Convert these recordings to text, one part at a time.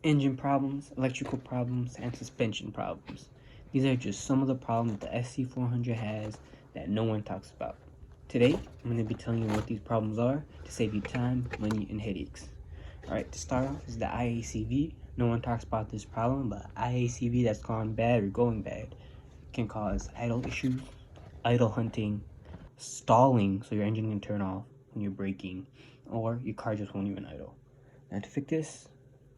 engine problems, electrical problems, and suspension problems. These are just some of the problems the SC400 has that no one talks about. Today, I'm going to be telling you what these problems are to save you time, money, and headaches. Alright, to start off is the IACV. No one talks about this problem, but IACV that's gone bad or going bad can cause idle issues, idle hunting, stalling so your engine can turn off when you're braking, or your car just won't even idle. Now to fix this,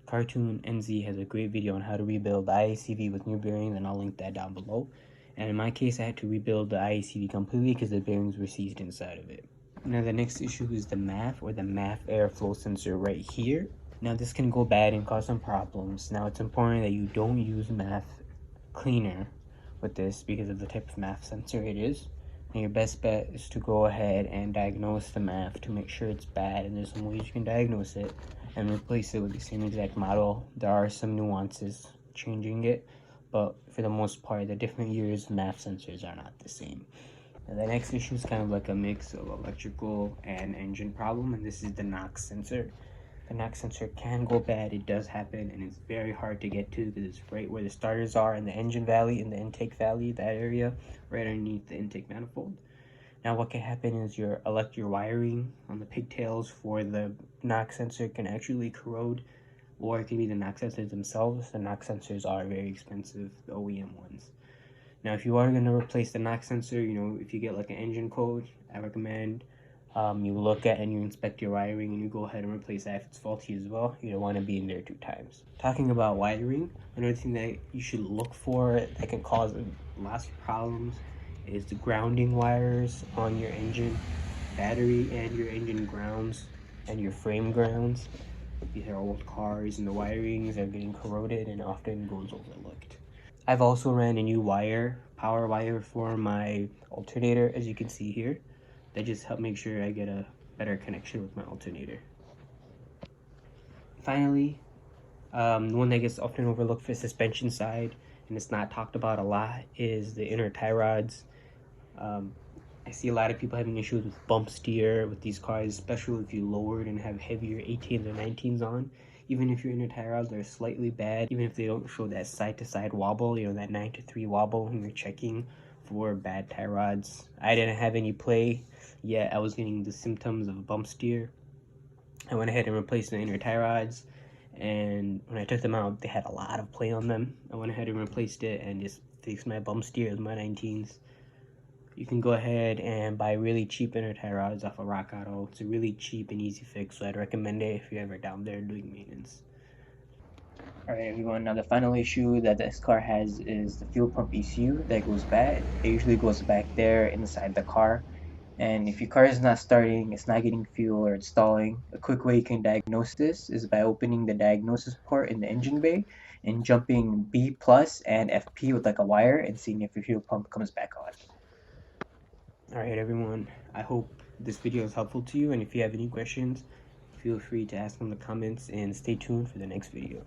Cartoon NZ has a great video on how to rebuild the IACV with new bearings, and I'll link that down below. And in my case, I had to rebuild the IACV completely because the bearings were seized inside of it. Now the next issue is the MAF, or the MAF airflow sensor right here. Now this can go bad and cause some problems. Now it's important that you don't use MAF cleaner with this because of the type of MAF sensor it is. And your best bet is to go ahead and diagnose the MAF to make sure it's bad, and there's some ways you can diagnose it and replace it with the same exact model. There are some nuances changing it, but for the most part, the different years MAF sensors are not the same. Now, the next issue is kind of like a mix of electrical and engine problem, and this is the NOx sensor. The NOx sensor can go bad, it does happen, and it's very hard to get to because it's right where the starters are in the engine valley, in the intake valley, that area, right underneath the intake manifold. Now what can happen is your wiring on the pigtails for the NOx sensor can actually corrode, or it can be the NOx sensors themselves. The NOx sensors are very expensive, the OEM ones. Now if you are going to replace the NOx sensor, if you get like an engine code, I recommend you look at and you inspect your wiring and you go ahead and replace that if it's faulty as well. You don't want to be in there 2 times. Talking about wiring, another thing that you should look for that can cause lots of problems is the grounding wires on your engine, battery, and your engine grounds and your frame grounds. These are old cars and the wirings are getting corroded and often goes overlooked. I've also ran a new power wire for my alternator, as you can see here. That just helped make sure I get a better connection with my alternator. Finally, the one that gets often overlooked for the suspension side, and it's not talked about a lot, is the inner tie rods. I see a lot of people having issues with bump steer with these cars, especially if you lowered and have heavier 18s or 19s on. Even if your inner tie rods are slightly bad, even if they don't show that side-to-side wobble, that 9-to-3 wobble when you're checking for bad tie rods. I didn't have any play yet. I was getting the symptoms of bump steer. I went ahead and replaced the inner tie rods, and when I took them out, they had a lot of play on them. I went ahead and replaced it and just fixed my bump steer with my 19s. You can go ahead and buy really cheap inner tie rods off of Rock Auto. It's a really cheap and easy fix, so I'd recommend it if you're ever down there doing maintenance. Alright everyone, now the final issue that this car has is the fuel pump ECU that goes bad. It usually goes back there inside the car. And if your car is not starting, it's not getting fuel, or it's stalling, a quick way you can diagnose this is by opening the diagnosis port in the engine bay and jumping B+ and FP with like a wire and seeing if your fuel pump comes back on. Alright everyone, I hope this video is helpful to you, and if you have any questions, feel free to ask them in the comments, and stay tuned for the next video.